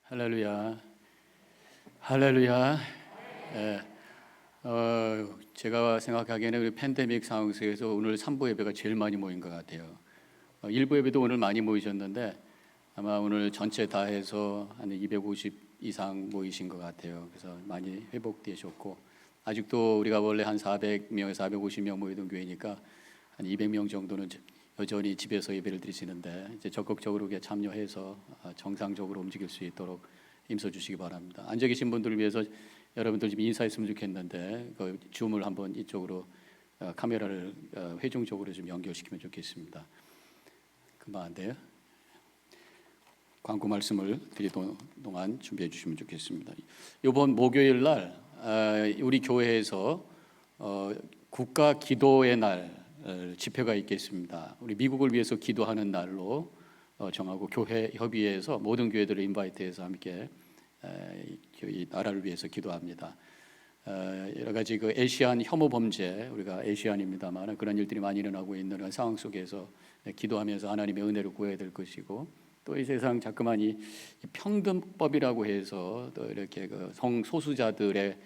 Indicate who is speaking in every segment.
Speaker 1: 할렐루야, 할렐루야. 예, 제가 생각하기에는 우리 팬데믹 상황 속에서 오늘 3부 예배가 제일 많이 모인 것 같아요. 1부 예배도 오늘 많이 모이셨는데 아마 오늘 전체 다 해서 한 250 이상 모이신 것 같아요. 그래서 많이 회복되셨고, 아직도 우리가 원래 한 400명에서 450명 모이던 교회니까 한 200명 정도는 여전히 집에서 예배를 드리시는데, 이제 적극적으로 참여해서 정상적으로 움직일 수 있도록 힘써 주시기 바랍니다. 앉아 계신 분들을 위해서 여러분들 좀 인사했으면 좋겠는데, 그 줌을 한번 이쪽으로 카메라를 회중적으로 좀 연결시키면 좋겠습니다. 금방 안 돼요? 광고 말씀을 드리는 동안 준비해 주시면 좋겠습니다. 이번 목요일 날 우리 교회에서 국가 기도의 날 집회가 있겠습니다. 우리 미국을 위해서 기도하는 날로 정하고, 교회 협의회에서 모든 교회들을 인바이트해서 함께 이 나라를 위해서 기도합니다. 여러 가지 그 에시안 혐오 범죄, 우리가 에시안입니다만 그런 일들이 많이 일어나고 있는 그런 상황 속에서 기도하면서 하나님의 은혜를 구해야 될 것이고, 또 이 세상 자꾸만 이 평등법이라고 해서 또 이렇게 그 성소수자들의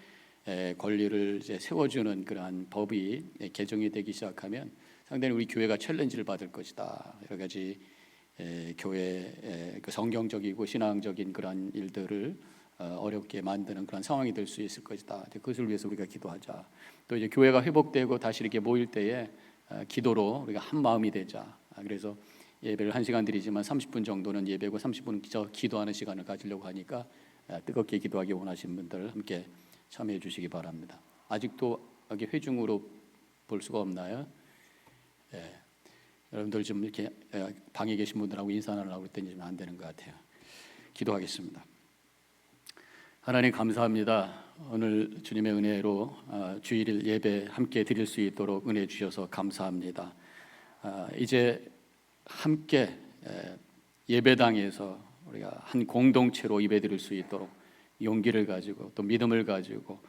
Speaker 1: 권리를 이제 세워주는 그러한 법이 개정이 되기 시작하면 상당히 우리 교회가 챌린지를 받을 것이다. 여러 가지 교회의 그 성경적이고 신앙적인 그런 일들을 어렵게 만드는 그런 상황이 될 수 있을 것이다. 그것을 위해서 우리가 기도하자. 또 이제 교회가 회복되고 다시 이렇게 모일 때에 기도로 우리가 한 마음이 되자. 그래서 예배를 1시간 드리지만 30분 정도는 예배고 30분 기도하는 시간을 가지려고 하니까 뜨겁게 기도하기 원하시는 분들 함께 참여해 주시기 바랍니다. 아직도 여기 회중으로 볼 수가 없나요? 예. 여러분들 좀 이렇게 방에 계신 분들하고 인사 나누려고 했더니 좀 안 되는 것 같아요. 기도하겠습니다. 하나님 감사합니다. 오늘 주님의 은혜로 주일일 예배 함께 드릴 수 있도록 은혜 주셔서 감사합니다. 이제 함께 예배당에서 우리가 한 공동체로 예배 드릴 수 있도록 용기를 가지고 또 믿음을 가지고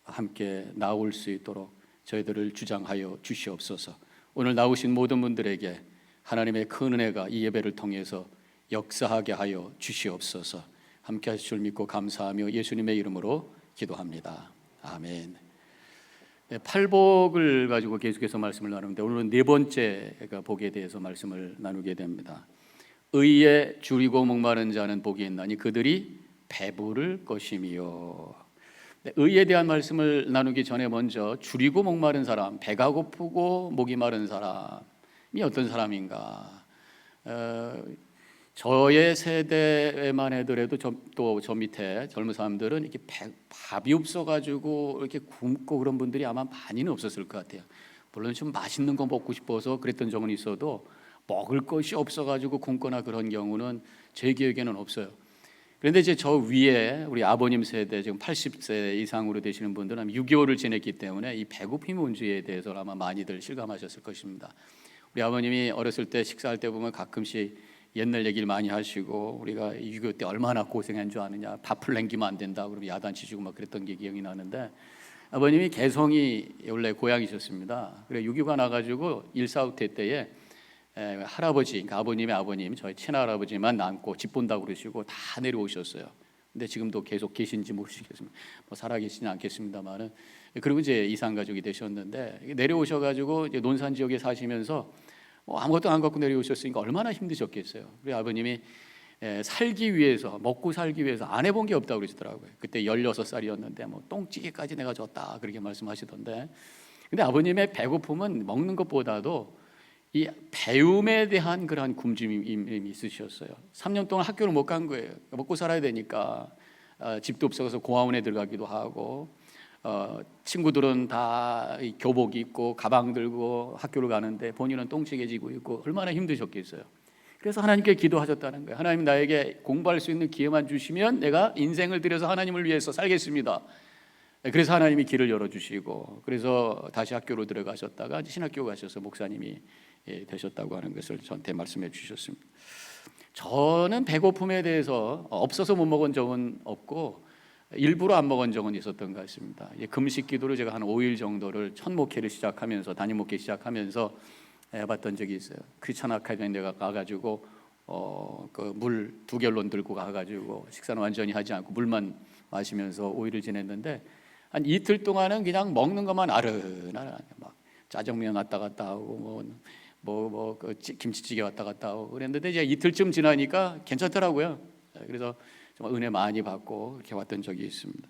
Speaker 1: 함께 나올 수 있도록 저희들을 주장하여 주시옵소서. 오늘 나오신 모든 분들에게 하나님의 큰 은혜가 이 예배를 통해서 역사하게 하여 주시옵소서. 함께 하실 줄 믿고 감사하며 예수님의 이름으로 기도합니다. 아멘. 팔복을 가지고 계속해서 말씀을 나누는데, 오늘은 네 번째 복에 대해서 말씀을 나누게 됩니다. 의에 줄이고 목마른 자는 복이 있나니 그들이 배부를 것이며. 의에 대한 말씀을 나누기 전에 먼저 줄이고 목마른 사람, 배가 고프고 목이 마른 사람이 어떤 사람인가. 저의 세대에만 해더라도 또 저 밑에 젊은 사람들은 이렇게 밥이 없어가지고 이렇게 굶고 그런 분들이 아마 많이는 없었을 것 같아요. 물론 좀 맛있는 거 먹고 싶어서 그랬던 적은 있어도 먹을 것이 없어가지고 굶거나 그런 경우는 제 기억에는 없어요. 그런데 이제 저 위에 우리 아버님 세대, 지금 80세 이상으로 되시는 분들은 6.25를 지냈기 때문에 이 배고픔 문제에 대해서 아마 많이들 실감하셨을 것입니다. 우리 아버님이 어렸을 때 식사할 때 보면 가끔씩 옛날 얘기를 많이 하시고, 우리가 6.25 때 얼마나 고생한 줄 아느냐, 밥을 남기면 안 된다 그러면 야단치시고 막 그랬던 게 기억이 나는데, 아버님이 개성이 원래 고향이셨습니다. 그래 6.25가 나가지고 일사후퇴 때에 할아버지, 그러니까 아버님의 아버님, 저희 친할아버지만 남고 집 본다고 그러시고 다 내려오셨어요. 근데 지금도 계속 계신지 모르시겠습니다. 뭐 살아계시진 않겠습니다만은. 그리고 이제 이산 가족이 되셨는데, 내려오셔가지고 이제 논산 지역에 사시면서 아무것도 안 갖고 내려오셨으니까 얼마나 힘드셨겠어요. 우리 아버님이 살기 위해서, 먹고 살기 위해서 안 해본 게 없다고 그러시더라고요. 그때 16살이었는데 뭐 똥찌개까지 내가 줬다 그렇게 말씀하시던데, 근데 아버님의 배고픔은 먹는 것보다도 이 배움에 대한 그러한 굶주림이 있으셨어요. 3년 동안 학교를 못 간 거예요. 먹고 살아야 되니까. 집도 없어서 고아원에 들어가기도 하고, 친구들은 다 교복 입고 가방 들고 학교를 가는데 본인은 똥찌개 지고 있고 얼마나 힘드셨겠어요. 그래서 하나님께 기도하셨다는 거예요. 하나님, 나에게 공부할 수 있는 기회만 주시면 내가 인생을 들여서 하나님을 위해서 살겠습니다. 그래서 하나님이 길을 열어주시고, 그래서 다시 학교로 들어가셨다가 신학교 가셔서 목사님이 되셨다고 하는 것을 저한테 말씀해 주셨습니다. 저는 배고픔에 대해서 없어서 못 먹은 적은 없고 일부러 안 먹은 적은 있었던 것 같습니다. 금식 기도를 제가 한 5일 정도를 첫 목회를 시작하면서, 단임 목회 시작하면서 해봤던 적이 있어요. 크리스천 아카데미에 가가지고 그 물 2갤론 들고 가가지고 식사는 완전히 하지 않고 물만 마시면서 5일을 지냈는데 한 이틀 동안은 그냥 먹는 것만 아른아른 막 짜장면 왔다 갔다 하고 그 김치찌개 왔다 갔다 하고 그랬는데 이제 이틀쯤 지나니까 괜찮더라고요. 그래서 정말 은혜 많이 받고 이렇게 왔던 적이 있습니다.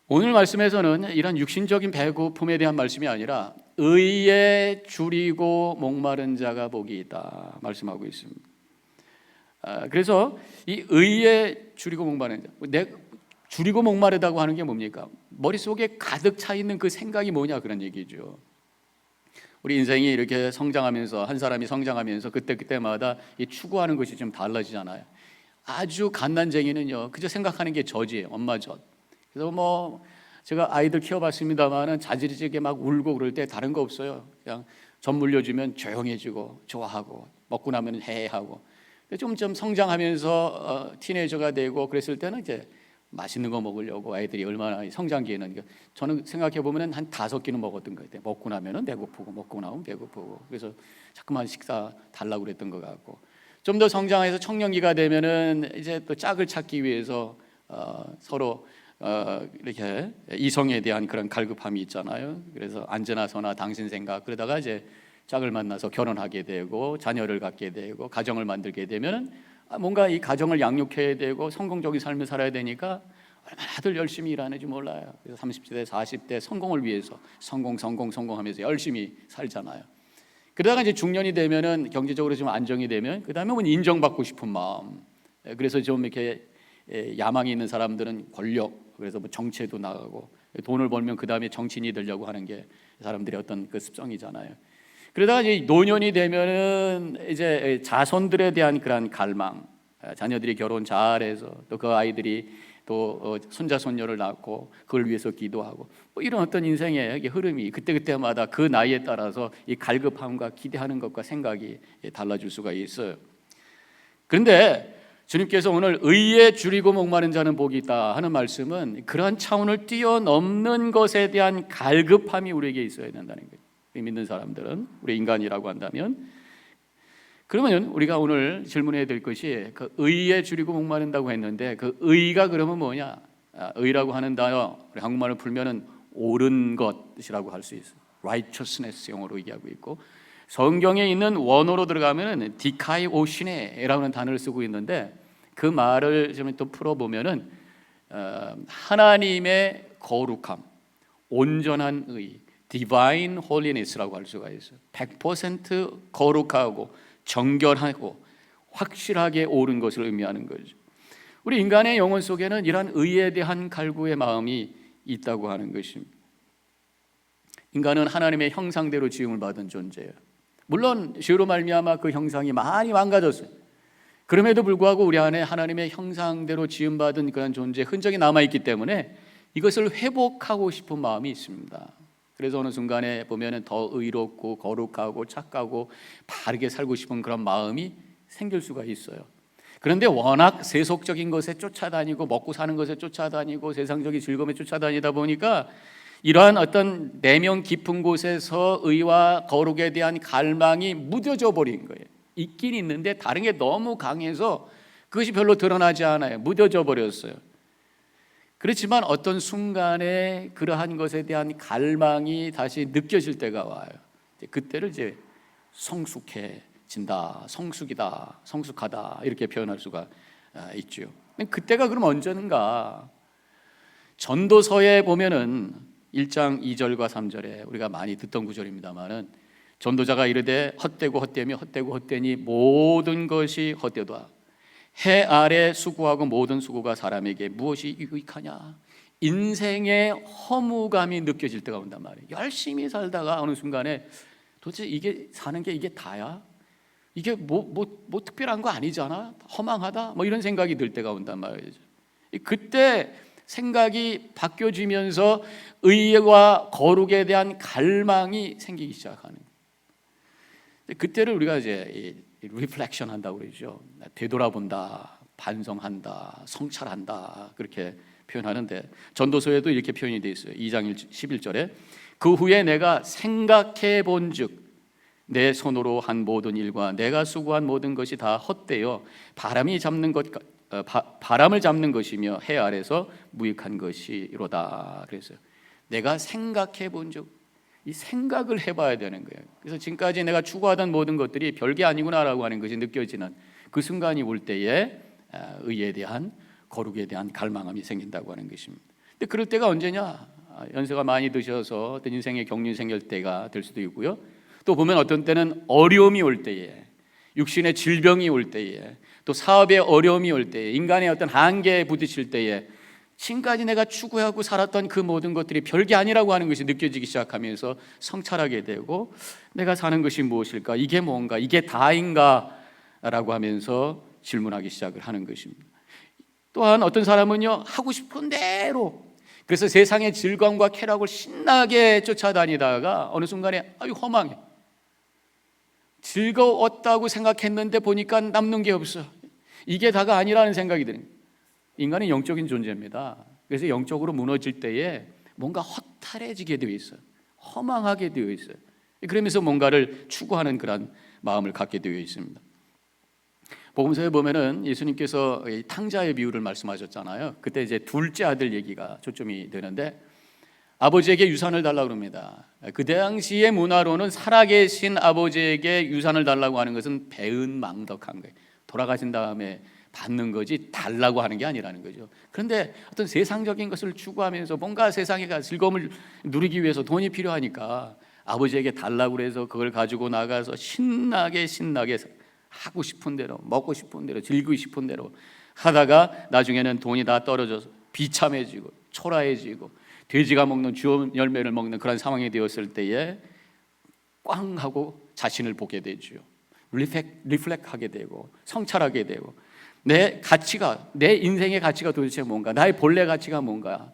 Speaker 1: 오늘 말씀에서는 이런 육신적인 배고픔에 대한 말씀이 아니라 의에 줄이고 목마른 자가 복이 있다 말씀하고 있습니다. 그래서 이 의에 줄이고 목마른 자, 줄이고 목마르다고 하는 게 뭡니까? 머릿속에 가득 차 있는 그 생각이 뭐냐 그런 얘기죠. 우리 인생이 이렇게 성장하면서 한 사람이 성장하면서 그때마다 이 추구하는 것이 좀 달라지잖아요. 아주 갓난쟁이는요 그저 생각하는 게 젖이에요. 엄마 젖. 그래서 제가 아이들 키워봤습니다만은 자지러지게 막 울고 그럴 때 다른 거 없어요. 그냥 젖 물려주면 조용해지고 좋아하고 먹고 나면 해하고. 좀 성장하면서 티네이저가 되고 그랬을 때는 이제 맛있는 거 먹으려고 아이들이 얼마나 성장기에는 저는 생각해 보면은 한 5끼는 먹었던 것 같아요. 먹고 나면은 배고프고 먹고 나면 배고프고 그래서 자꾸만 식사 달라고 그랬던 것 같고 좀 더 성장해서 청년기가 되면은 이제 또 짝을 찾기 위해서 서로 이렇게 이성에 대한 그런 갈급함이 있잖아요. 그래서 안전하 서나 당신 생각 그러다가 이제 짝을 만나서 결혼하게 되고 자녀를 갖게 되고 가정을 만들게 되면은 뭔가 이 가정을 양육해야 되고 성공적인 삶을 살아야 되니까 얼마나들 열심히 일하는지 몰라요. 그래서 30대 40대 성공을 위해서 성공하면서 열심히 살잖아요. 그러다가 이제 중년이 되면은 경제적으로 좀 안정이 되면 그다음에 인정받고 싶은 마음. 그래서 좀 이렇게 야망이 있는 사람들은 권력, 그래서 정치에도 나가고 돈을 벌면 그다음에 정치인이 되려고 하는 게 사람들의 어떤 그 습성이잖아요. 그러다가 이제 노년이 되면은 이제 자손들에 대한 그런 갈망, 자녀들이 결혼 잘해서 또 그 아이들이 또 손자 손녀를 낳고 그걸 위해서 기도하고 이런 어떤 인생의 흐름이 그때마다 그 나이에 따라서 이 갈급함과 기대하는 것과 생각이 달라질 수가 있어요. 그런데 주님께서 오늘 의에 줄이고 목마른 자는 복이 있다 하는 말씀은 그러한 차원을 뛰어넘는 것에 대한 갈급함이 우리에게 있어야 된다는 거예요. 믿는 사람들은 우리 인간이라고 한다면 그러면 우리가 오늘 질문해야 될 것이 그 의에 줄이고 목마른다고 했는데 그 의가 그러면 뭐냐? 의라고 하는 단어 우리 한국말로 풀면은 옳은 것이라고 할 수 있어요. righteousness 영어로 얘기하고 있고 성경에 있는 원어로 들어가면은 디카이오시네라고 하는 단어를 쓰고 있는데 그 말을 좀 또 풀어보면은 하나님의 거룩함, 온전한 의 Divine Holiness라고 할 수가 있어요. 100% 거룩하고 정결하고 확실하게 옳은 것을 의미하는 거죠. 우리 인간의 영혼 속에는 이러한 의에 대한 갈구의 마음이 있다고 하는 것입니다. 인간은 하나님의 형상대로 지음을 받은 존재예요. 물론 죄로 말미암아 그 형상이 많이 망가졌어요. 그럼에도 불구하고 우리 안에 하나님의 형상대로 지음받은 그런 존재의 흔적이 남아있기 때문에 이것을 회복하고 싶은 마음이 있습니다. 그래서 어느 순간에 보면은 더 의롭고 거룩하고 착하고 바르게 살고 싶은 그런 마음이 생길 수가 있어요. 그런데 워낙 세속적인 것에 쫓아다니고 먹고 사는 것에 쫓아다니고 세상적인 즐거움에 쫓아다니다 보니까 이러한 어떤 내면 깊은 곳에서 의와 거룩에 대한 갈망이 무뎌져 버린 거예요. 있긴 있는데 다른 게 너무 강해서 그것이 별로 드러나지 않아요. 무뎌져 버렸어요. 그렇지만 어떤 순간에 그러한 것에 대한 갈망이 다시 느껴질 때가 와요. 그때를 이제 성숙해진다, 성숙이다, 성숙하다 이렇게 표현할 수가 있죠. 그때가 그럼 언제인가? 전도서에 보면은 1장 2절과 3절에 우리가 많이 듣던 구절입니다만은 전도자가 이르되 헛되고 헛되며 헛되고 헛되니 모든 것이 헛되도다. 해 아래 수고하고 모든 수고가 사람에게 무엇이 유익하냐? 인생의 허무감이 느껴질 때가 온단 말이에요. 열심히 살다가 어느 순간에 도대체 이게 사는 게 이게 다야? 이게 뭐 특별한 거 아니잖아? 허망하다? 이런 생각이 들 때가 온단 말이죠. 그때 생각이 바뀌어지면서 의와 거룩에 대한 갈망이 생기기 시작하는 거예요. 그때를 우리가 이제 리플렉션 한다고 그러죠. 되돌아본다, 반성한다, 성찰한다 그렇게 표현하는데 전도서에도 이렇게 표현이 되어 있어요. 2장 11절에 그 후에 내가 생각해 본즉 내 손으로 한 모든 일과 내가 수고한 모든 것이 다 헛되어 바람을 잡는 것이며 해 아래서 무익한 것이로다. 그래서 내가 생각해 본 적, 이 생각을 해봐야 되는 거예요. 그래서 지금까지 내가 추구하던 모든 것들이 별게 아니구나라고 하는 것이 느껴지는 그 순간이 올 때에 의에 대한, 거룩에 대한 갈망함이 생긴다고 하는 것입니다. 근데 그럴 때가 언제냐? 연세가 많이 드셔서 어떤 인생의 경륜이 생길 때가 될 수도 있고요. 또 보면 어떤 때는 어려움이 올 때에, 육신의 질병이 올 때에, 또 사업의 어려움이 올 때에, 인간의 어떤 한계에 부딪힐 때에 지금까지 내가 추구하고 살았던 그 모든 것들이 별게 아니라고 하는 것이 느껴지기 시작하면서 성찰하게 되고, 내가 사는 것이 무엇일까? 이게 뭔가? 이게 다인가? 라고 하면서 질문하기 시작을 하는 것입니다. 또한 어떤 사람은요, 하고 싶은 대로, 그래서 세상의 즐거움과 쾌락을 신나게 쫓아다니다가 어느 순간에 아유 허망해, 즐거웠다고 생각했는데 보니까 남는 게 없어, 이게 다가 아니라는 생각이 드는 거예요. 인간은 영적인 존재입니다. 그래서 영적으로 무너질 때에 뭔가 허탈해지게 되어 있어요. 허망하게 되어 있어요. 그러면서 뭔가를 추구하는 그런 마음을 갖게 되어 있습니다. 복음서에 보면은 예수님께서 탕자의 비유를 말씀하셨잖아요. 그때 이제 둘째 아들 얘기가 초점이 되는데 아버지에게 유산을 달라고 합니다. 그 당시의 문화로는 살아계신 아버지에게 유산을 달라고 하는 것은 배은망덕한 거예요. 돌아가신 다음에 받는 거지 달라고 하는 게 아니라는 거죠. 그런데 어떤 세상적인 것을 추구하면서 뭔가 세상의 즐거움을 누리기 위해서 돈이 필요하니까 아버지에게 달라고 해서 그걸 가지고 나가서 신나게 하고 싶은 대로, 먹고 싶은 대로, 즐기고 싶은 대로 하다가 나중에는 돈이 다 떨어져서 비참해지고 초라해지고 돼지가 먹는 주원 열매를 먹는 그런 상황이 되었을 때에 꽝 하고 자신을 보게 되죠. 리플렉하게 되고 성찰하게 되고, 내 가치가, 내 인생의 가치가 도대체 뭔가, 나의 본래 가치가 뭔가,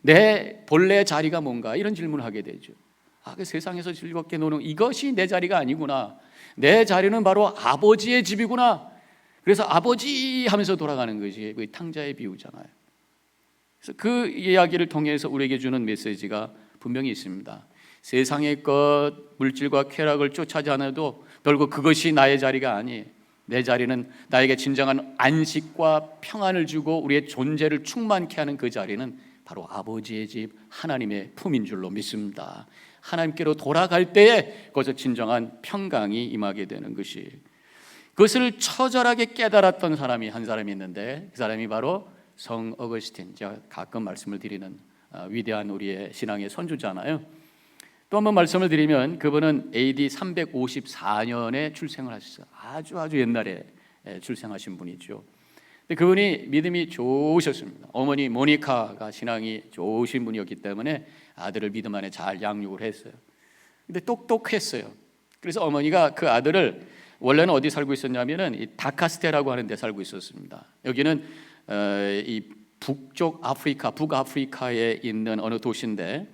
Speaker 1: 내 본래 자리가 뭔가, 이런 질문을 하게 되죠. 그 세상에서 즐겁게 노는 이것이 내 자리가 아니구나, 내 자리는 바로 아버지의 집이구나. 그래서 아버지 하면서 돌아가는 것이 그 탕자의 비유잖아요. 그래서 그 이야기를 통해서 우리에게 주는 메시지가 분명히 있습니다. 세상의 것, 물질과 쾌락을 쫓아지 않아도 결국 그것이 나의 자리가 아니, 내 자리는 나에게 진정한 안식과 평안을 주고 우리의 존재를 충만케 하는 그 자리는 바로 아버지의 집, 하나님의 품인 줄로 믿습니다. 하나님께로 돌아갈 때에 거기서 진정한 평강이 임하게 되는 것이, 그것을 처절하게 깨달았던 사람이 한 사람이 있는데 그 사람이 바로 성 어거스틴, 제가 가끔 말씀을 드리는 위대한 우리의 신앙의 선주잖아요. 또 한번 말씀을 드리면 그분은 AD 354년에 출생을 하셨어요. 아주 옛날에 출생하신 분이죠. 근데 그분이 믿음이 좋으셨습니다. 어머니 모니카가 신앙이 좋으신 분이었기 때문에 아들을 믿음 안에 잘 양육을 했어요. 근데 똑똑했어요. 그래서 어머니가 그 아들을, 원래는 어디 살고 있었냐면은 이 다카스테라고 하는 데 살고 있었습니다. 여기는 이 북아프리카에 있는 어느 도시인데,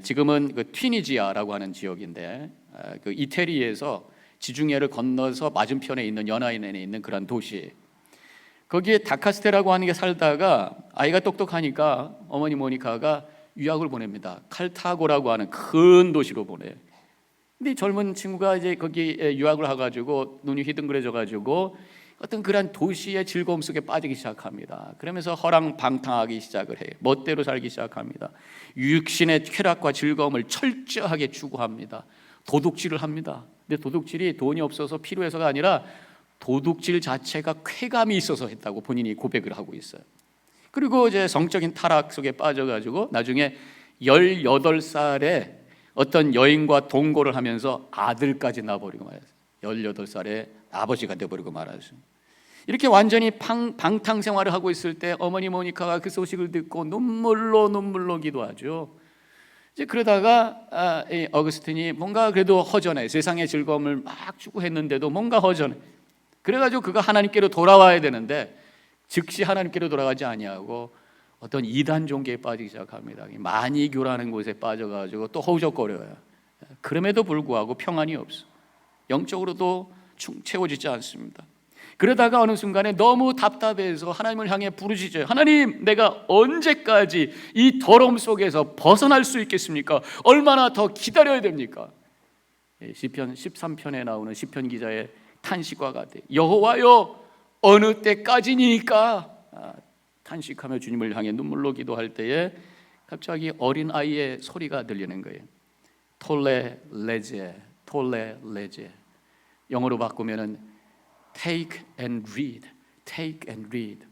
Speaker 1: 지금은 그 튀니지아라고 하는 지역인데, 그 이태리에서 지중해를 건너서 맞은편에 있는 연안에 있는 그런 도시, 거기에 다카스테라고 하는 게 살다가 아이가 똑똑하니까 어머니 모니카가 유학을 보냅니다. 칼타고라고 하는 큰 도시로 보내요. 근데 젊은 친구가 이제 거기 유학을 해가지고 눈이 휘둥그레져가지고 어떤 그런 도시의 즐거움 속에 빠지기 시작합니다. 그러면서 허랑방탕하기 시작을 해요. 멋대로 살기 시작합니다. 육신의 쾌락과 즐거움을 철저하게 추구합니다. 도둑질을 합니다. 근데 도둑질이 돈이 없어서 필요해서가 아니라 도둑질 자체가 쾌감이 있어서 했다고 본인이 고백을 하고 있어요. 그리고 이제 성적인 타락 속에 빠져가지고 나중에 18살에 어떤 여인과 동거를 하면서 아들까지 낳아버리고 말았어요. 18살에 아버지가 되어버리고 말았습니다. 이렇게 완전히 방탕 생활을 하고 있을 때 어머니 모니카가 그 소식을 듣고 눈물로 기도하죠. 이제 그러다가 이 어거스틴이 뭔가 그래도 허전해, 세상의 즐거움을 막 추구했는데도 뭔가 허전해. 그래가지고 그가 하나님께로 돌아와야 되는데 즉시 하나님께로 돌아가지 아니하고 어떤 이단 종교에 빠지기 시작합니다. 마니교라는 곳에 빠져가지고 또 허우적거려요. 그럼에도 불구하고 평안이 없어. 영적으로도 채워지지 않습니다. 그러다가 어느 순간에 너무 답답해서 하나님을 향해 부르짖어요. 하나님, 내가 언제까지 이 더러움 속에서 벗어날 수 있겠습니까? 얼마나 더 기다려야 됩니까? 시편 13편에 나오는 시편 기자의 탄식과 같아요. 여호와여 어느 때까지니까 탄식하며 주님을 향해 눈물로 기도할 때에 갑자기 어린 아이의 소리가 들리는 거예요. 톨레 레제, 톨레 레제. 영어로 바꾸면은 take and read, take and read.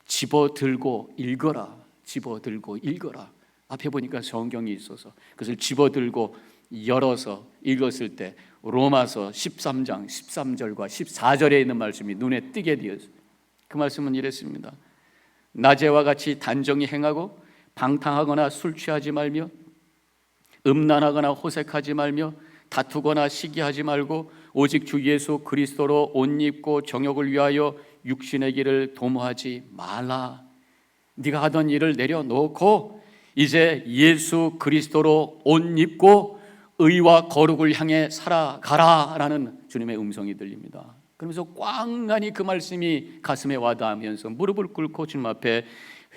Speaker 1: 집어들고 읽어라, 집어들고 읽어라. 앞에 보니까 성경이 있어서 그것을 집어들고 열어서 읽었을 때 로마서 13장 13절과 14절에 있는 말씀이 눈에 띄게 되었어요. 그 말씀은 이랬습니다. 낮에와 같이 단정히 행하고 방탕하거나 술 취하지 말며 음란하거나 호색하지 말며 다투거나 시기하지 말고 오직 주 예수 그리스도로 옷 입고 정욕을 위하여 육신의 길을 도모하지 말라. 네가 하던 일을 내려놓고 이제 예수 그리스도로 옷 입고 의와 거룩을 향해 살아가라 라는 주님의 음성이 들립니다. 그러면서 꽝하니 그 말씀이 가슴에 와닿으면서 무릎을 꿇고 주님 앞에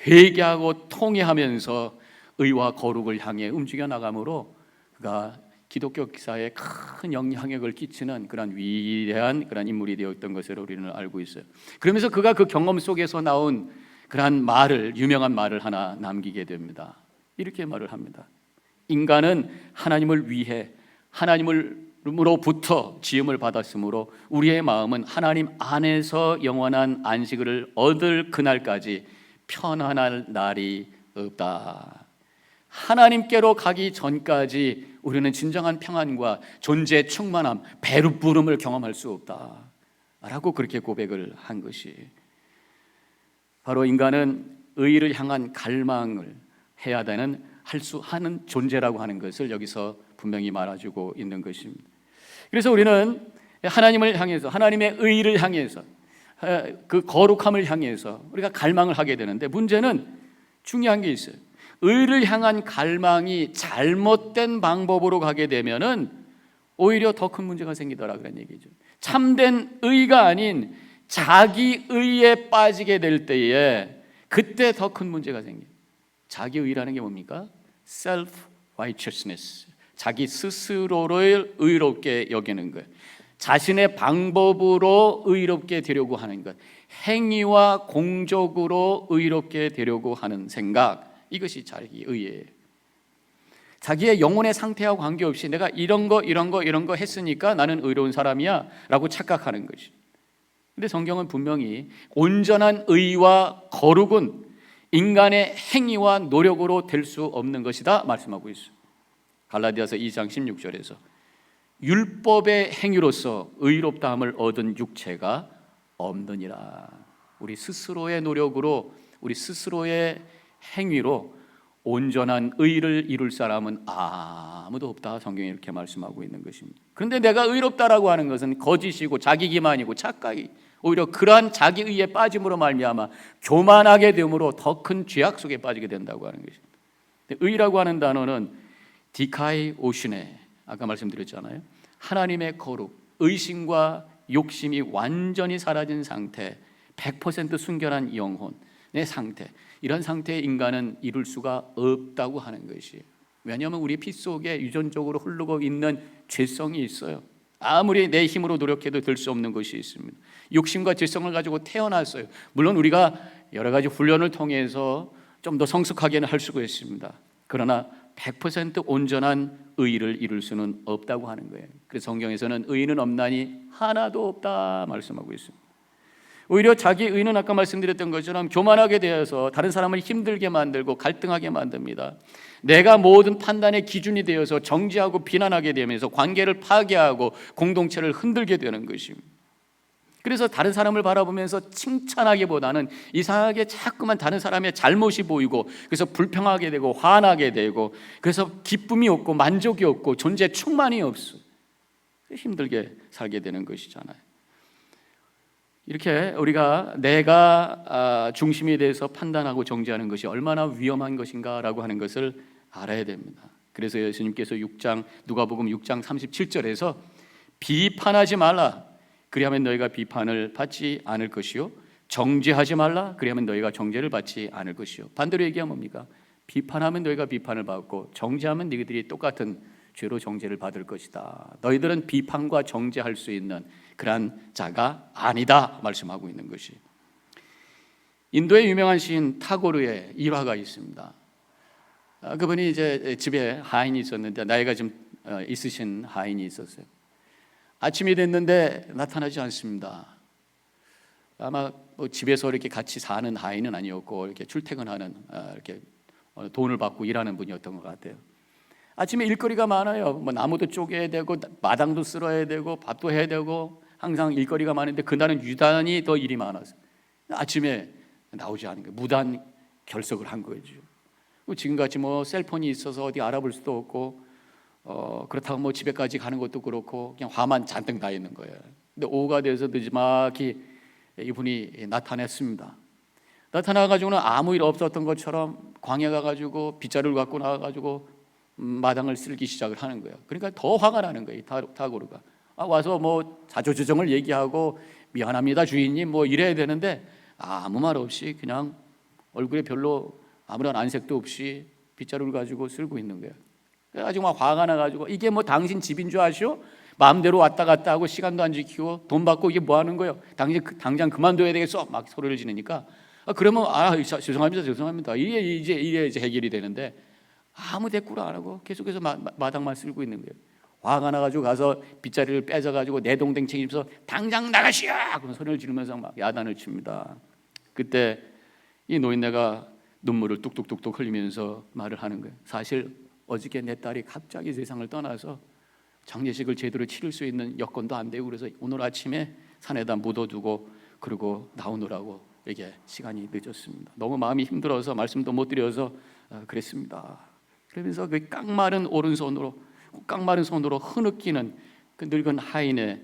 Speaker 1: 회개하고 통회하면서 의와 거룩을 향해 움직여 나가므로 그가 기독교 역사에 큰 영향력을 끼치는 그런 위대한 그런 인물이 되었던 것을 우리는 알고 있어요. 그러면서 그가 그 경험 속에서 나온 그런 말을, 유명한 말을 하나 남기게 됩니다. 이렇게 말을 합니다. 인간은 하나님을 위해 하나님으로부터 지음을 받았으므로 우리의 마음은 하나님 안에서 영원한 안식을 얻을 그날까지 편안할 날이 없다. 하나님께로 가기 전까지 우리는 진정한 평안과 존재의 충만함, 배부름을 경험할 수 없다 라고 그렇게 고백을 한 것이, 바로 인간은 의를 향한 갈망을 해야 되는, 할 수 하는 존재라고 하는 것을 여기서 분명히 말해주고 있는 것입니다. 그래서 우리는 하나님을 향해서, 하나님의 의를 향해서, 그 거룩함을 향해서 우리가 갈망을 하게 되는데, 문제는 중요한 게 있어요. 의를 향한 갈망이 잘못된 방법으로 가게 되면은 오히려 더 큰 문제가 생기더라 그런 얘기죠. 참된 의가 아닌 자기 의에 빠지게 될 때에 그때 더 큰 문제가 생겨요. 자기 의라는 게 뭡니까? self righteousness. 자기 스스로를 의롭게 여기는 것, 자신의 방법으로 의롭게 되려고 하는 것, 행위와 공적으로 의롭게 되려고 하는 생각, 이것이 자기 의예요. 자기의 영혼의 상태와 관계없이 내가 이런 거 했으니까 나는 의로운 사람이야 라고 착각하는 것이. 근데 성경은 분명히 온전한 의와 거룩은 인간의 행위와 노력으로 될 수 없는 것이다 말씀하고 있어요. 갈라디아서 2장 16절에서 율법의 행위로서 의롭다함을 얻은 육체가 없느니라. 우리 스스로의 노력으로, 우리 스스로의 행위로 온전한 의를 이룰 사람은 아무도 없다. 성경이 이렇게 말씀하고 있는 것입니다. 그런데 내가 의롭다라고 하는 것은 거짓이고 자기 기만이고 착각이, 오히려 그러한 자기 의에 빠짐으로 말미암아 교만하게 됨으로 더 큰 죄악 속에 빠지게 된다고 하는 것입니다. 의라고 하는 단어는 디카이 오시네, 아까 말씀드렸잖아요. 하나님의 거룩, 의심과 욕심이 완전히 사라진 상태, 100% 순결한 영혼의 상태, 이런 상태의 인간은 이룰 수가 없다고 하는 것이에요. 왜냐하면 우리 피 속에 유전적으로 흐르고 있는 죄성이 있어요. 아무리 내 힘으로 노력해도 될 수 없는 것이 있습니다. 욕심과 죄성을 가지고 태어났어요. 물론 우리가 여러 가지 훈련을 통해서 좀 더 성숙하게는 할 수가 있습니다. 그러나 100% 온전한 의를 이룰 수는 없다고 하는 거예요. 그래서 성경에서는 의인은 없나니 하나도 없다 말씀하고 있습니다. 오히려 자기 의는 아까 말씀드렸던 것처럼 교만하게 되어서 다른 사람을 힘들게 만들고 갈등하게 만듭니다. 내가 모든 판단의 기준이 되어서 정죄하고 비난하게 되면서 관계를 파괴하고 공동체를 흔들게 되는 것입니다. 그래서 다른 사람을 바라보면서 칭찬하기보다는 이상하게 자꾸만 다른 사람의 잘못이 보이고, 그래서 불평하게 되고 화나게 되고, 그래서 기쁨이 없고 만족이 없고 존재 충만이 없어, 힘들게 살게 되는 것이잖아요. 이렇게 우리가 내가 중심에 대해서 판단하고 정죄하는 것이 얼마나 위험한 것인가라고 하는 것을 알아야 됩니다. 그래서 예수님께서 누가복음 6장 37절에서 비판하지 말라, 그리하면 너희가 비판을 받지 않을 것이요, 정죄하지 말라, 그리하면 너희가 정죄를 받지 않을 것이요. 반대로 얘기하면 뭡니까? 비판하면 너희가 비판을 받고 정죄하면 너희들이 똑같은 죄로 정죄를 받을 것이다. 너희들은 비판과 정죄할 수 있는 그러한 자가 아니다 말씀하고 있는 것이. 인도의 유명한 시인 타고르의 일화가 있습니다. 그분이 이제 집에 하인이 있었는데 나이가 좀 있으신 하인이 있었어요. 아침이 됐는데 나타나지 않습니다. 아마 뭐 집에서 이렇게 같이 사는 하인은 아니었고 이렇게 출퇴근하는 이렇게 돈을 받고 일하는 분이었던 것 같아요. 아침에 일거리가 많아요. 뭐 나무도 쪼개야 되고 마당도 쓸어야 되고 밥도 해야 되고 항상 일거리가 많은데 그날은 유단히 더 일이 많았어요. 아침에 나오지 않은 거예요. 무단 결석을 한 거죠. 지금같이 뭐 셀폰이 있어서 어디 알아볼 수도 없고 그렇다고 뭐 집에까지 가는 것도 그렇고 그냥 화만 잔뜩 나 있는 거예요. 근데 오후가 돼서 늦지막히 이분이 나타났습니다. 나타나가지고는 아무 일 없었던 것처럼 광야 가가지고 빗자루를 갖고 나와가지고 마당을 쓸기 시작을 하는 거예요. 그러니까 더 화가 나는 거예요. 타고르가 와서 뭐 자초지종을 얘기하고 미안합니다 주인님 뭐 이래야 되는데 아무 말 없이 그냥 얼굴에 별로 아무런 안색도 없이 빗자루를 가지고 쓸고 있는 거예요. 그래가지고 막 화가 나가지고 이게 뭐 당신 집인 줄 아시오? 마음대로 왔다 갔다 하고 시간도 안 지키고 돈 받고 이게 뭐 하는 거예요? 당장 그만둬야 되겠어? 막 소리를 지르니까 그러면 죄송합니다. 이게 이제 해결이 되는데 아무 대꾸를 안 하고 계속해서 마당만 쓸고 있는 거예요. 화가 나가지고 가서 빗자리를 뺏어가지고 내동댕 책임서 당장 나가시오! 그런 소리를 지르면서 막 야단을 칩니다. 그때 이 노인네가 눈물을 뚝뚝뚝뚝 흘리면서 말을 하는 거예요. 사실 어저께 내 딸이 갑자기 세상을 떠나서 장례식을 제대로 치를 수 있는 여건도 안 되고 그래서 오늘 아침에 산에다 묻어두고 그러고 나오느라고 이게 시간이 늦었습니다. 너무 마음이 힘들어서 말씀도 못 드려서 그랬습니다. 그러면서 그 깡마른 오른손으로 깡마른 손으로 흐느끼는 그 늙은 하인의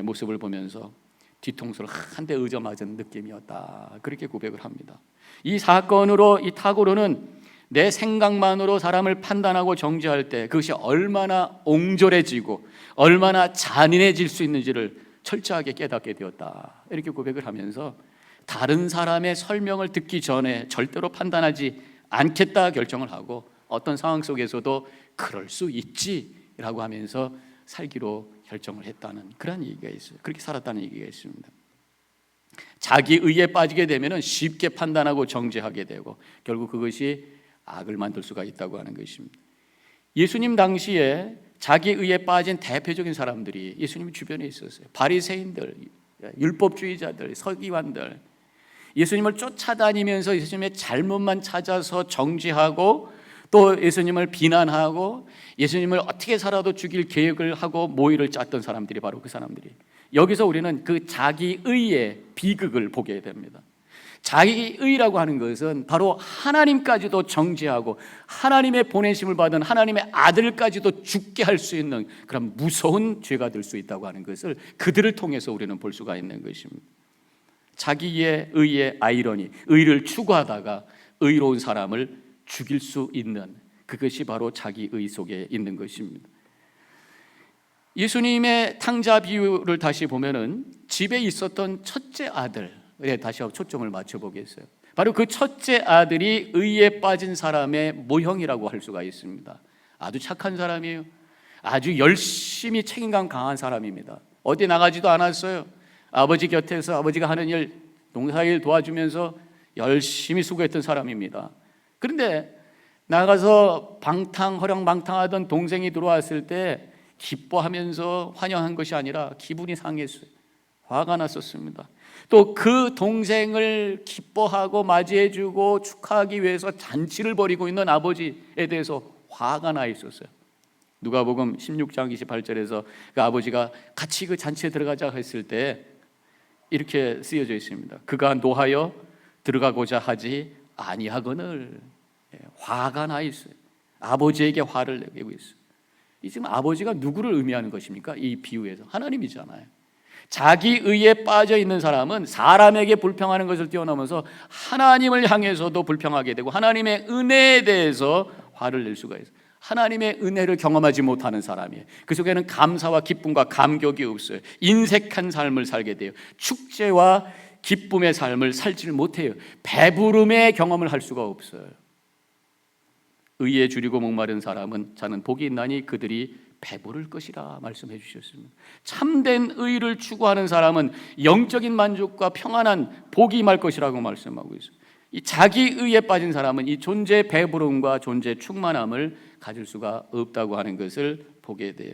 Speaker 1: 모습을 보면서 뒤통수를 한 대 의져맞은 느낌이었다. 그렇게 고백을 합니다. 이 사건으로 이 타고르는 내 생각만으로 사람을 판단하고 정죄할 때 그것이 얼마나 옹졸해지고 얼마나 잔인해질 수 있는지를 철저하게 깨닫게 되었다. 이렇게 고백을 하면서 다른 사람의 설명을 듣기 전에 절대로 판단하지 않겠다 결정을 하고 어떤 상황 속에서도 그럴 수 있지라고 하면서 살기로 결정을 했다는 그런 얘기가 있어요. 그렇게 살았다는 얘기가 있습니다. 자기 의에 빠지게 되면 쉽게 판단하고 정죄하게 되고 결국 그것이 악을 만들 수가 있다고 하는 것입니다. 예수님 당시에 자기 의에 빠진 대표적인 사람들이 예수님 주변에 있었어요. 바리새인들, 율법주의자들, 서기관들, 예수님을 쫓아다니면서 예수님의 잘못만 찾아서 정죄하고 또 예수님을 비난하고 예수님을 어떻게 살아도 죽일 계획을 하고 모의를 짰던 사람들이 바로 그 사람들이. 여기서 우리는 그 자기의의 비극을 보게 됩니다. 자기의라고 하는 것은 바로 하나님까지도 정죄하고 하나님의 보내심을 받은 하나님의 아들까지도 죽게 할 수 있는 그런 무서운 죄가 될 수 있다고 하는 것을 그들을 통해서 우리는 볼 수가 있는 것입니다. 자기의 의의 아이러니, 의를 추구하다가 의로운 사람을 죽일 수 있는 그것이 바로 자기의 속에 있는 것입니다. 예수님의 탕자 비유를 다시 보면은 집에 있었던 첫째 아들에 다시 초점을 맞춰보겠어요. 바로 그 첫째 아들이 의에 빠진 사람의 모형이라고 할 수가 있습니다. 아주 착한 사람이에요. 아주 열심히 책임감 강한 사람입니다. 어디 나가지도 않았어요. 아버지 곁에서 아버지가 하는 일, 농사일 도와주면서 열심히 수고했던 사람입니다. 그런데 나가서 허령방탕하던 동생이 들어왔을 때 기뻐하면서 환영한 것이 아니라 기분이 상했어요. 화가 났었습니다. 또 그 동생을 기뻐하고 맞이해주고 축하하기 위해서 잔치를 벌이고 있는 아버지에 대해서 화가 나 있었어요. 누가복음 16장 28절에서 그 아버지가 같이 그 잔치에 들어가자 했을 때 이렇게 쓰여져 있습니다. 그가 노하여 들어가고자 하지 아니하거늘. 화가 나 있어요. 아버지에게 화를 내고 있어요. 이 지금 아버지가 누구를 의미하는 것입니까? 이 비유에서 하나님이잖아요. 자기 의에 빠져 있는 사람은 사람에게 불평하는 것을 뛰어넘어서 하나님을 향해서도 불평하게 되고 하나님의 은혜에 대해서 화를 낼 수가 있어요. 하나님의 은혜를 경험하지 못하는 사람이에요. 그 속에는 감사와 기쁨과 감격이 없어요. 인색한 삶을 살게 돼요. 축제와 기쁨의 삶을 살지를 못해요. 배부름의 경험을 할 수가 없어요. 의에 줄이고 목마른 사람은 자는 복이 있나니 그들이 배부를 것이라 말씀해 주셨습니다. 참된 의를 추구하는 사람은 영적인 만족과 평안한 복이 임할 것이라고 말씀하고 있어요. 이 자기 의에 빠진 사람은 이 존재 배부름과 존재 충만함을 가질 수가 없다고 하는 것을 보게 돼요.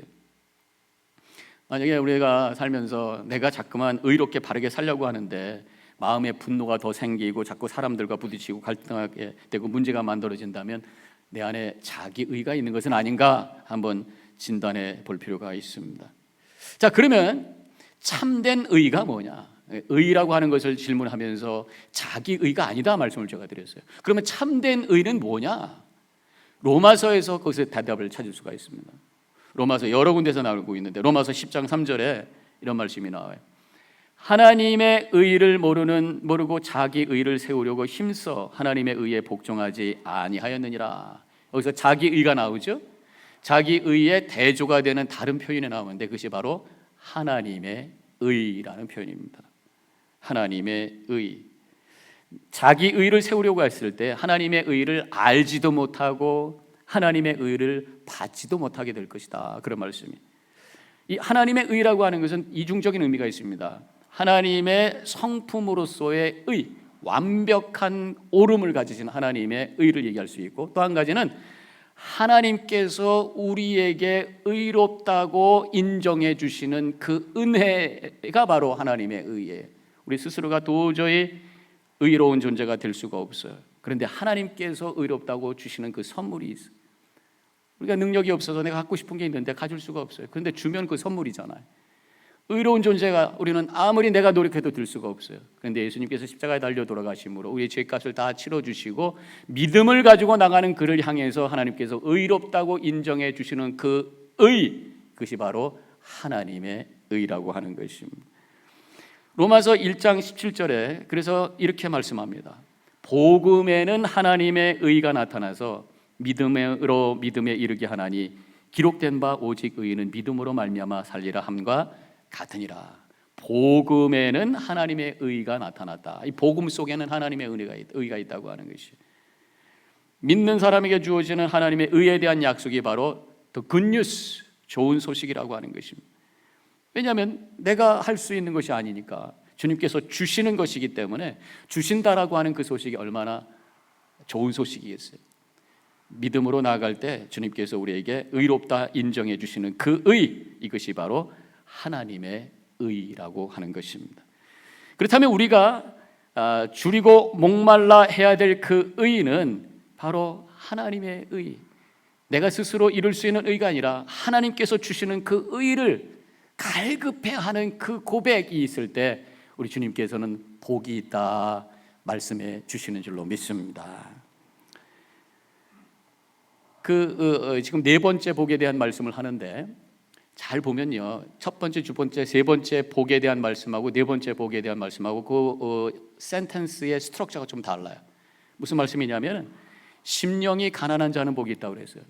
Speaker 1: 만약에 우리가 살면서 내가 자꾸만 의롭게 바르게 살려고 하는데 마음에 분노가 더 생기고 자꾸 사람들과 부딪히고 갈등하게 되고 문제가 만들어진다면 내 안에 자기 의가 있는 것은 아닌가 한번 진단해 볼 필요가 있습니다. 자, 그러면 참된 의가 뭐냐? 의라고 하는 것을 질문하면서 자기 의가 아니다 말씀을 제가 드렸어요. 그러면 참된 의는 뭐냐? 로마서에서 거기서 대답을 찾을 수가 있습니다. 로마서 여러 군데서 나오고 있는데 로마서 10장 3절에 이런 말씀이 나와요. 하나님의 의를 모르고 자기 의를 세우려고 힘써 하나님의 의에 복종하지 아니하였느니라. 여기서 자기 의가 나오죠. 자기 의의 대조가 되는 다른 표현이 나오는데 그것이 바로 하나님의 의라는 표현입니다. 하나님의 의. 자기 의를 세우려고 했을 때 하나님의 의를 알지도 못하고 하나님의 의를 받지도 못하게 될 것이다. 그런 말씀이. 이 하나님의 의라고 하는 것은 이중적인 의미가 있습니다. 하나님의 성품으로서의 의, 완벽한 옳음을 가지신 하나님의 의를 얘기할 수 있고, 또 한 가지는 하나님께서 우리에게 의롭다고 인정해 주시는 그 은혜가 바로 하나님의 의예요. 우리 스스로가 도저히 의로운 존재가 될 수가 없어요. 그런데 하나님께서 의롭다고 주시는 그 선물이 있어요. 우리가 능력이 없어서 내가 갖고 싶은 게 있는데 가질 수가 없어요. 그런데 주면 그 선물이잖아요. 의로운 존재가 우리는 아무리 내가 노력해도 될 수가 없어요. 그런데 예수님께서 십자가에 달려 돌아가심으로 우리의 죄값을 다 치러주시고 믿음을 가지고 나가는 그를 향해서 하나님께서 의롭다고 인정해 주시는 그 의, 그것이 바로 하나님의 의라고 하는 것입니다. 로마서 1장 17절에 그래서 이렇게 말씀합니다. 복음에는 하나님의 의가 나타나서 믿음으로 믿음에 이르게 하나니 기록된 바 오직 의인은 믿음으로 말미암아 살리라 함과 같으니라. 복음에는 하나님의 의가 나타났다. 이 복음 속에는 하나님의 의가 있다고 하는 것이, 믿는 사람에게 주어지는 하나님의 의에 대한 약속이 바로 더 굿뉴스, 좋은 소식이라고 하는 것입니다. 왜냐하면 내가 할 수 있는 것이 아니니까 주님께서 주시는 것이기 때문에 주신다라고 하는 그 소식이 얼마나 좋은 소식이겠어요. 믿음으로 나아갈 때 주님께서 우리에게 의롭다 인정해 주시는 그 의, 이것이 바로 하나님의 의라고 하는 것입니다. 그렇다면 우리가 줄이고 목말라 해야 될 그 의는 바로 하나님의 의, 내가 스스로 이룰 수 있는 의가 아니라 하나님께서 주시는 그 의를 갈급해하는 그 고백이 있을 때 우리 주님께서는 복이 있다 말씀해 주시는 줄로 믿습니다. 지금 네 번째 복에 대한 말씀을 하는데 잘 보면요, 첫 번째, 두 번째, 세 번째 복에 대한 말씀하고 네 번째 복에 대한 말씀하고 그 센텐스의 스트럭처가 좀 달라요. 무슨 말씀이냐면 심령이 가난한 자는 복이 있다고 그랬어요.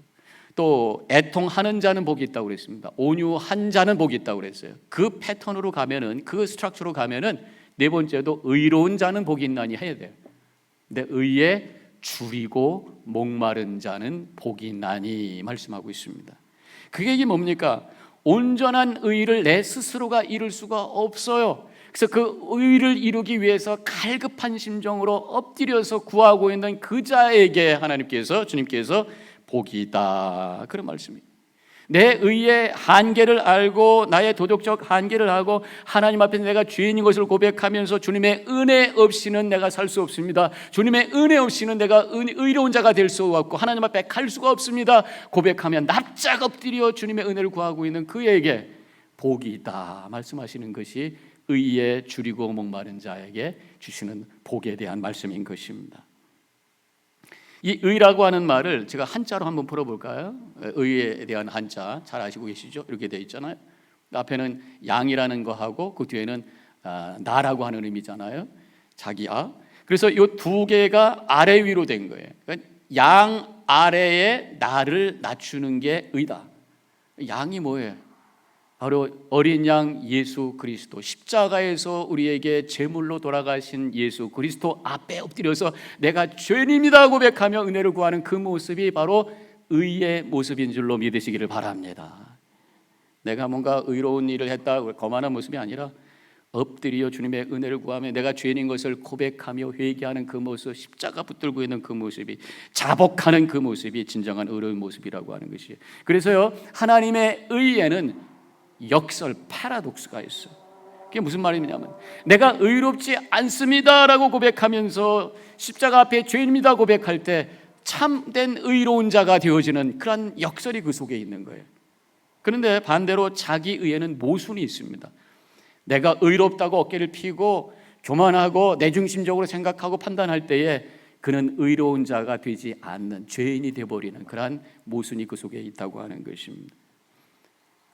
Speaker 1: 또 애통하는 자는 복이 있다고 그랬습니다. 온유한 자는 복이 있다고 그랬어요. 그 패턴으로 가면은, 그 스트럭처로 가면은 네 번째도 의로운 자는 복이 있나니 해야 돼요. 근데 의에 줄이고 목마른 자는 복이 있나니 말씀하고 있습니다. 그게 이게 뭡니까? 온전한 의를 내 스스로가 이룰 수가 없어요. 그래서 그 의를 이루기 위해서 갈급한 심정으로 엎드려서 구하고 있는 그 자에게 하나님께서, 주님께서 복이 있다, 그런 말씀입니다. 내 의의 한계를 알고 나의 도덕적 한계를 하고 하나님 앞에서 내가 죄인인 것을 고백하면서 주님의 은혜 없이는 내가 살 수 없습니다. 주님의 은혜 없이는 내가 의로운 자가 될 수 없고 하나님 앞에 갈 수가 없습니다. 고백하면 납작 엎드려 주님의 은혜를 구하고 있는 그에게 복이 있다 말씀하시는 것이 의에 줄이고 목마른 자에게 주시는 복에 대한 말씀인 것입니다. 이 의라고 하는 말을 제가 한자로 한번 풀어볼까요? 의에 대한 한자 잘 아시고 계시죠? 이렇게 되어 있잖아요. 앞에는 양이라는 거하고 그 뒤에는 나라고 하는 의미잖아요. 자기야. 그래서 이 두 개가 아래 위로 된 거예요. 그러니까 양 아래에 나를 낮추는 게 의다. 양이 뭐예요? 바로 어린 양 예수 그리스도, 십자가에서 우리에게 제물로 돌아가신 예수 그리스도 앞에 엎드려서 내가 죄인입니다 고백하며 은혜를 구하는 그 모습이 바로 의의 모습인 줄로 믿으시기를 바랍니다. 내가 뭔가 의로운 일을 했다, 거만한 모습이 아니라 엎드려 주님의 은혜를 구하며 내가 죄인인 것을 고백하며 회개하는 그 모습, 십자가 붙들고 있는 그 모습이, 자복하는 그 모습이 진정한 의로운 모습이라고 하는 것이에요. 그래서요, 하나님의 의에는 역설, 파라독스가 있어요. 그게 무슨 말이냐면, 내가 의롭지 않습니다라고 고백하면서 십자가 앞에 죄인입니다 고백할 때 참된 의로운 자가 되어지는 그런 역설이 그 속에 있는 거예요. 그런데 반대로 자기 의에는 모순이 있습니다. 내가 의롭다고 어깨를 펴고 교만하고 내중심적으로 생각하고 판단할 때에 그는 의로운 자가 되지 않는 죄인이 되어버리는 그러한 모순이 그 속에 있다고 하는 것입니다.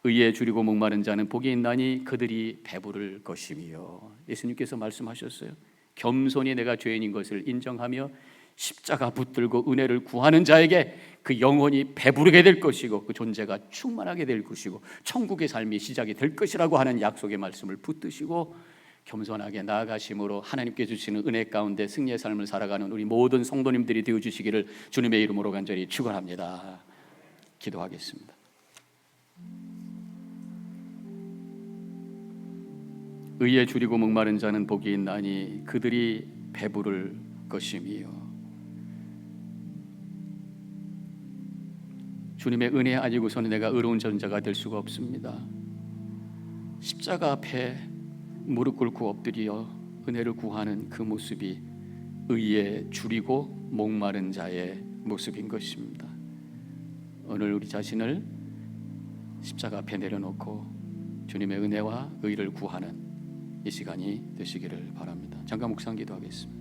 Speaker 1: 의에 줄이고 목마른 자는 복이 있나니 그들이 배부를 것이며, 예수님께서 말씀하셨어요. 겸손히 내가 죄인인 것을 인정하며 십자가 붙들고 은혜를 구하는 자에게 그 영혼이 배부르게 될 것이고 그 존재가 충만하게 될 것이고 천국의 삶이 시작이 될 것이라고 하는 약속의 말씀을 붙드시고 겸손하게 나아가심으로 하나님께 주시는 은혜 가운데 승리의 삶을 살아가는 우리 모든 성도님들이 되어주시기를 주님의 이름으로 간절히 축원합니다. 기도하겠습니다. 의에 줄이고 목마른 자는 복이 있나니 그들이 배부를 것이며, 주님의 은혜 아니고서는 내가 의로운 전자가 될 수가 없습니다. 십자가 앞에 무릎 꿇고 엎드려 은혜를 구하는 그 모습이 의에 줄이고 목마른 자의 모습인 것입니다. 오늘 우리 자신을 십자가 앞에 내려놓고 주님의 은혜와 의를 구하는 이 시간이 되시기를 바랍니다. 잠깐 묵상 기도하겠습니다.